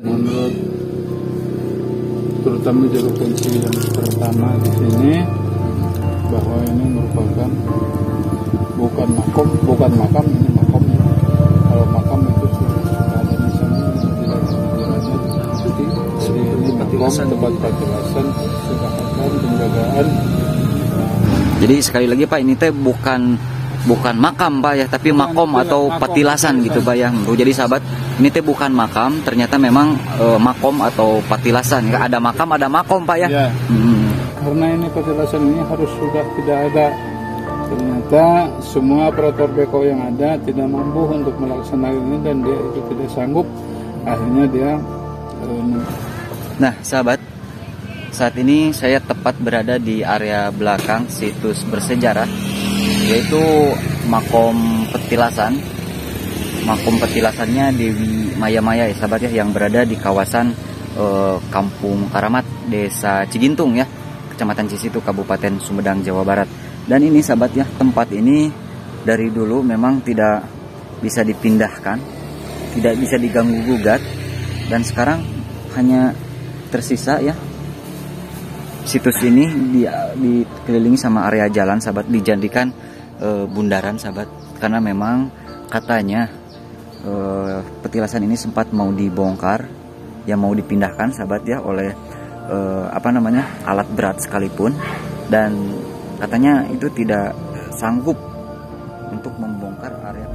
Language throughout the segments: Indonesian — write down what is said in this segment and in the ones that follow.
Menurut terutama juru kunci yang pertama di sini bahwa ini merupakan bukan makam, ini makom. Kalau makam itu sudah ada misalnya tidak dirajut, jadi ini makom, tempat petilasan, sudah akan penjagaan. Jadi sekali lagi Pak, ini teh bukan makam Pak ya, tapi makom atau petilasan gitu Pak ya. Jadi sahabat, ini teh bukan makam, ternyata memang makom atau petilasan. Ada makam, ada makom Pak ya. Ya. Karena ini petilasan ini harus sudah tidak ada. Ternyata semua operator beko yang ada tidak mampu untuk melaksanakan ini dan dia itu tidak sanggup. Akhirnya dia Nah sahabat, saat ini saya tepat berada di area belakang situs bersejarah, yaitu makom petilasan. Makom petilasannya Dewi Maya-Maya ya sahabat ya, yang berada di kawasan Kampung Karamat, Desa Cigintung ya, Kecamatan Cisitu, Kabupaten Sumedang, Jawa Barat. Dan ini sahabat ya, tempat ini dari dulu memang tidak bisa dipindahkan, tidak bisa diganggu gugat, dan sekarang hanya tersisa ya situs ini dikelilingi sama area jalan sahabat, dijadikan bundaran sahabat, karena memang katanya petilasan ini sempat mau dibongkar ya, mau dipindahkan sahabat ya oleh alat berat sekalipun, dan katanya itu tidak sanggup untuk membongkar area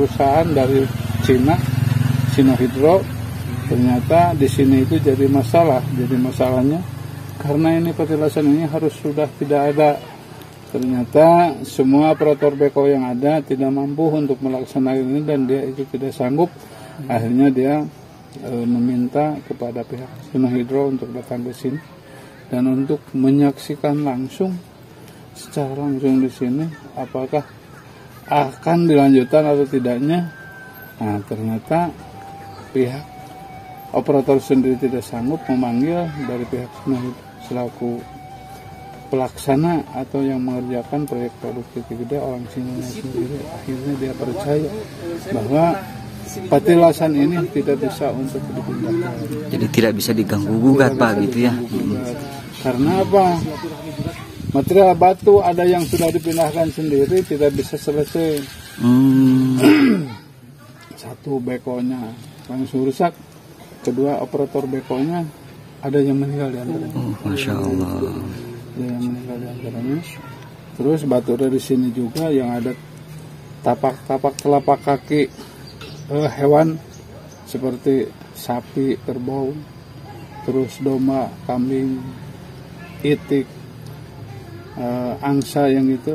perusahaan dari Cina, Sinohydro. Ternyata di sini itu jadi masalah. Jadi masalahnya karena ini petilasan ini harus sudah tidak ada. Ternyata semua operator beko yang ada tidak mampu untuk melaksanakan ini dan dia itu tidak sanggup. Akhirnya dia meminta kepada pihak Sinohydro untuk datang ke sini dan untuk menyaksikan langsung secara langsung di sini apakah akan dilanjutkan atau tidaknya. Nah, ternyata pihak operator sendiri tidak sanggup memanggil dari pihak Sinohydro selaku pelaksana atau yang mengerjakan proyek produktif gede orang Cina sendiri. Akhirnya dia percaya bahwa petilasan ini tidak bisa untuk dipindahkan. Jadi tidak bisa diganggu gugat Pak gitu ya. Karena apa? Material batu ada yang sudah dipindahkan sendiri tidak bisa selesai. Satu bekonya langsung rusak. Kedua operator bekonya ada yang meninggal di antaranya. Masya Allah. Ada yang meninggal di antaranya. Terus batu dari sini juga yang ada tapak-tapak telapak kaki hewan seperti sapi, kerbau, terus domba, kambing, itik, angsa yang itu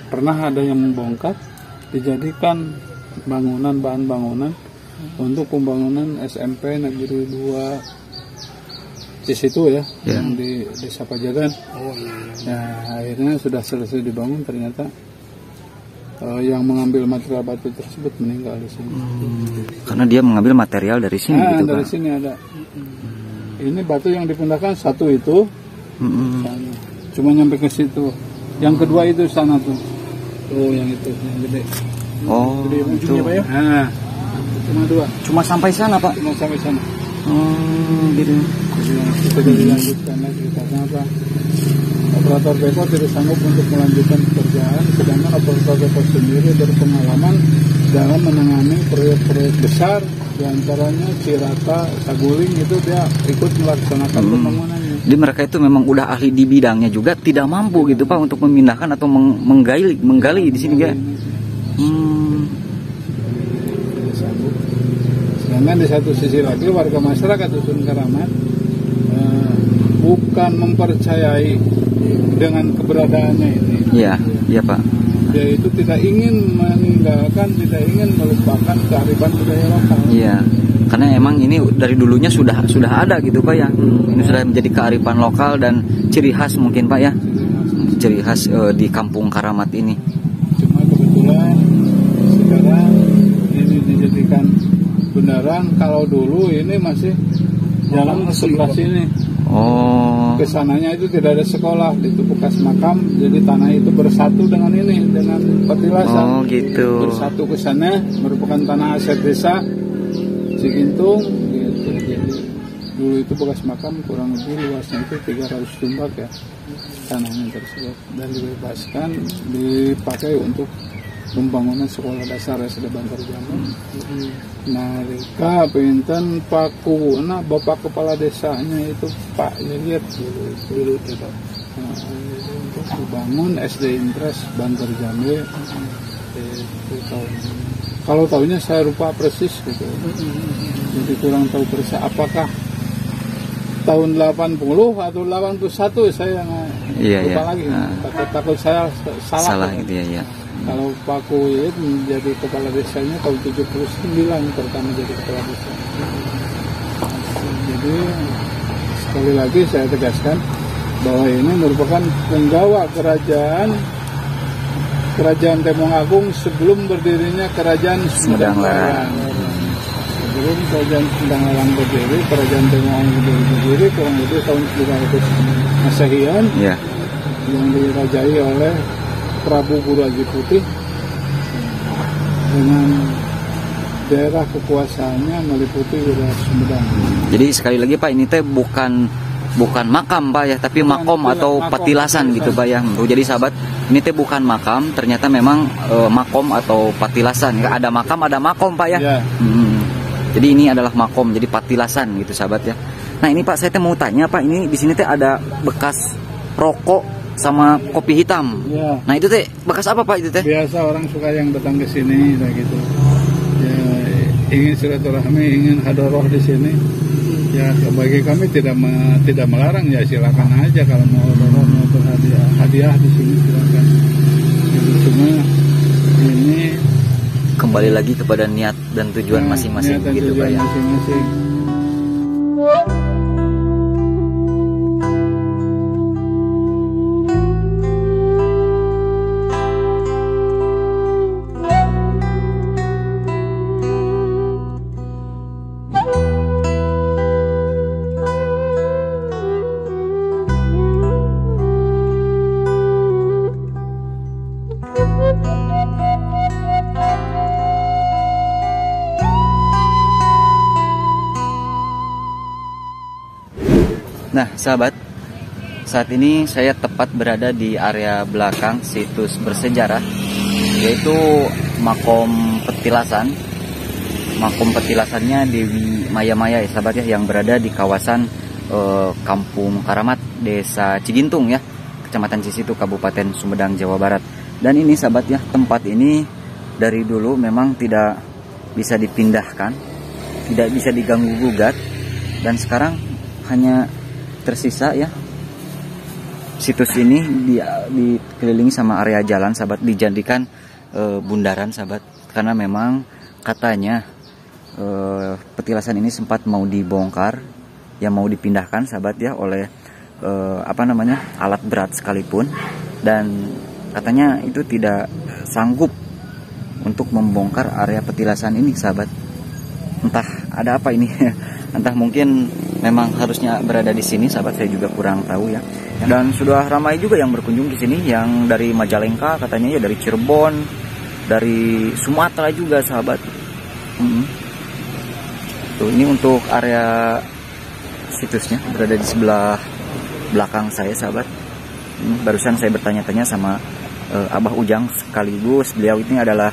pernah ada yang membongkar dijadikan bangunan, bahan bangunan untuk pembangunan SMP Negeri 2 di situ ya, yang di Desa Pajagan. Nah, akhirnya sudah selesai dibangun, ternyata yang mengambil material batu tersebut meninggal di sini. Karena dia mengambil material dari sini gitu dari Pak. sini ada. Ini batu yang dipindahkan satu itu, cuma nyampe ke situ. Yang kedua itu sana tuh. Oh, yang itu, yang gede. Oh, gede, itu. Pak ya? Nah, cuma dua. Cuma sampai sana Pak. Cuma sampai sana. Gitu. Kita dilanjutkan lagi karena apa? Operator beko tidak sanggup untuk melanjutkan pekerjaan, sedangkan operator beko sendiri berpengalaman dalam menangani proyek-proyek besar, diantaranya Cirata, Saguling itu dia ikut melaksanakan pembangunannya. Jadi mereka itu memang udah ahli di bidangnya juga, tidak mampu gitu Pak untuk memindahkan atau menggali di sini ya. Tidak sanggup. Sedangkan di satu sisi lagi warga masyarakat Dusun Karamat bukan mempercayai dengan keberadaannya ini. Iya, iya Pak. Dia itu tidak ingin meninggalkan, tidak ingin melupakan kearifan budaya lokal. Iya, karena emang ini dari dulunya sudah ada gitu Pak ya. Ini sudah menjadi kearifan lokal dan ciri khas mungkin Pak ya. Ciri khas di Kampung Karamat ini. Cuma kebetulan sekarang ini dijadikan beneran. Kalau dulu ini masih jalan sebelah sini. Oh. Kesananya itu tidak ada sekolah, itu bekas makam, jadi tanah itu bersatu dengan ini, dengan petilasan. Oh gitu. Bersatu ke sana, merupakan tanah aset desa Cigintung, gitu. Jadi dulu itu bekas makam, kurang lebih luasnya itu 300 tumbak ya, tanahnya tersebut, dan dibebaskan, dipakai untuk pembangunan sekolah dasar SD Bantar Jambe. Mereka pinten paku, nah bapak kepala desanya itu Pak Lilit dulu itu. Nah, untuk dibangun SD Impres Bantar Jambe itu tahun. Kalau tahunnya saya lupa persis gitu. Jadi kurang tahu persis apakah tahun 80 atau 81 saya lupa lagi. Takut saya salah gitu ya. Kalau Pak Kuit menjadi kepala desanya tahun 79 pertama jadi kepala desa. Jadi sekali lagi saya tegaskan bahwa ini merupakan penggawa kerajaan Temong Agung sebelum berdirinya kerajaan Sumedang Larang. Sebelum kerajaan Sumedang Larang berdiri, kerajaan Temong Agung berdiri kurang lebih tahun 1900 Masehian, yang dirajai oleh Prabu Guru Haji Putih dengan daerah kekuasaannya meliputi wilayah Sumedang. Jadi sekali lagi Pak, ini teh bukan makam Pak ya, tapi makom atau petilasan gitu Pak ya. Jadi sahabat, ini teh bukan makam, ternyata memang makom atau petilasan. Ada makam, ada makom Pak ya. Jadi ini adalah makom, jadi petilasan gitu sahabat ya. Nah ini Pak, saya teh mau tanya Pak, ini di sini teh ada bekas rokok sama kopi hitam. Ya, Nah itu teh bekas apa Pak itu teh? biasa orang suka yang datang ke sini kayak gitu. Ya, ingin silaturahmi, ingin hadoroh di sini. Ya, bagi kami tidak melarang, ya silakan aja kalau mau hadoroh, mau berhadiah di sini silakan. Jadi cuma ini Kembali lagi kepada niat dan tujuan masing-masing niat dan gitu Pak tujuan ya. masing-masing. Nah sahabat, saat ini saya tepat berada di area belakang situs bersejarah, yaitu Makom Petilasan. Makom Petilasannya Dewi Maya-Maya ya sahabat ya, yang berada di kawasan Kampung Karamat, Desa Cigintung ya, Kecamatan Cisitu, Kabupaten Sumedang, Jawa Barat. Dan ini sahabat ya, tempat ini dari dulu memang tidak bisa dipindahkan, tidak bisa diganggu gugat, dan sekarang hanya tersisa ya situs ini dikelilingi sama area jalan sahabat, dijadikan bundaran sahabat, karena memang katanya petilasan ini sempat mau dibongkar ya, mau dipindahkan sahabat ya oleh alat berat sekalipun, dan katanya itu tidak sanggup untuk membongkar area petilasan ini sahabat. Entah ada apa ini entah mungkin memang harusnya berada di sini sahabat, saya juga kurang tahu ya. Dan sudah ramai juga yang berkunjung di sini, yang dari Majalengka katanya ya, dari Cirebon, dari Sumatera juga sahabat. Tuh, ini untuk area situsnya berada di sebelah belakang saya sahabat. Barusan saya bertanya-tanya sama Abah Ujang, sekaligus beliau ini adalah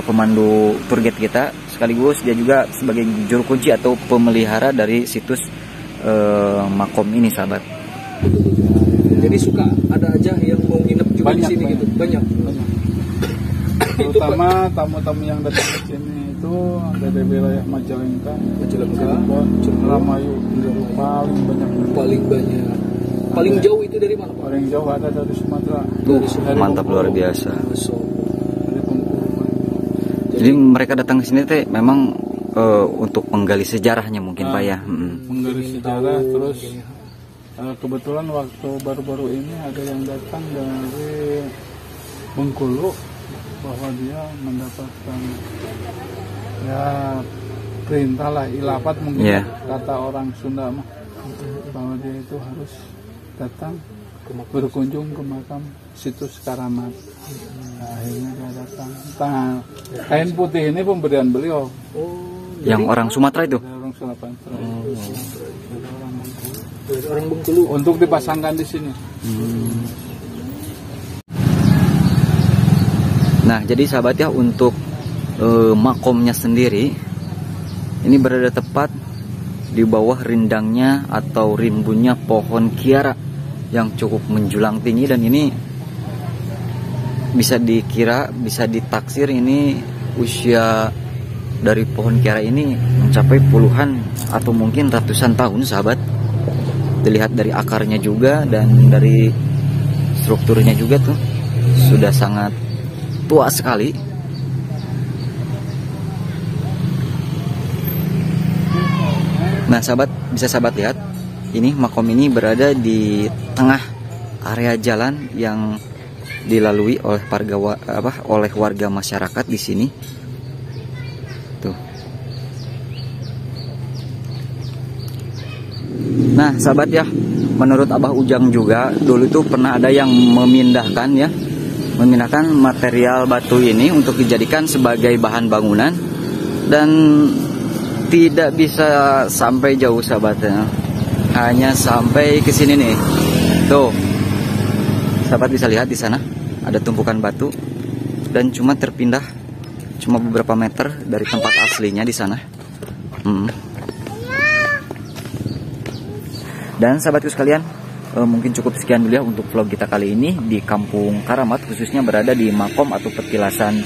pemandu tour guide kita, sekaligus dia juga sebagai juru kunci atau pemelihara dari situs makom ini sahabat. Jadi suka ada aja yang mau nginep juga di sini gitu. Banyak. Terutama tamu-tamu yang datang ke sini itu dari wilayah Majalengka, Cirebon, Indramayu, Paling banyak. Paling jauh itu dari mana Pak? Paling jauh ada dari Sumatera. Mantap, luar biasa. Dari Bengkulu. Jadi mereka datang ke sini teh memang untuk menggali sejarahnya mungkin Pak ya. Menggali sejarah, terus kebetulan waktu baru-baru ini ada yang datang dari Bengkulu, bahwa dia mendapatkan ya perintah lah, ilafat mungkin kata orang Sunda mah, bahwa dia itu harus datang berkunjung ke makam situs Karamat. Nah, akhirnya dia datang. Nah, kain putih ini pemberian beliau. Yang orang Sumatera itu? Dari orang Sumatera. Dari orang Bengkulu. Untuk dipasangkan di sini. Nah, jadi sahabat ya, untuk makomnya sendiri ini berada tepat di bawah rindangnya atau rimbunnya pohon kiara yang cukup menjulang tinggi, dan ini bisa dikira, bisa ditaksir ini usia dari pohon kiara ini mencapai puluhan atau mungkin ratusan tahun sahabat. Dilihat dari akarnya juga dan dari strukturnya juga tuh sudah sangat tua sekali. Nah sahabat, bisa sahabat lihat, ini makom ini berada di tengah area jalan yang dilalui oleh warga masyarakat di sini. Tuh. Nah sahabat ya, menurut Abah Ujang juga dulu itu pernah ada yang memindahkan material batu ini untuk dijadikan sebagai bahan bangunan, dan tidak bisa sampai jauh sahabatnya, hanya sampai ke sini nih. Tuh, sahabat bisa lihat di sana ada tumpukan batu, dan cuma terpindah cuma beberapa meter dari tempat aslinya di sana. Dan sahabatku sekalian, Mungkin cukup sekian dulu ya untuk vlog kita kali ini di Kampung Karamat, khususnya berada di makom atau petilasan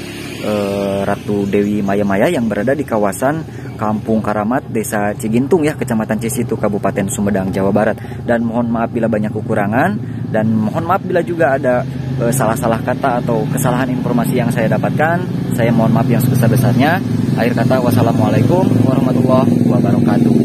Ratu Dewi Maya-Maya yang berada di kawasan Kampung Karamat, Desa Cigintung ya, Kecamatan Cisitu, Kabupaten Sumedang, Jawa Barat. Dan mohon maaf bila banyak kekurangan, dan mohon maaf bila juga ada salah-salah kata atau kesalahan informasi yang saya dapatkan. Saya mohon maaf yang sebesar-besarnya. Akhir kata, wassalamualaikum warahmatullahi wabarakatuh.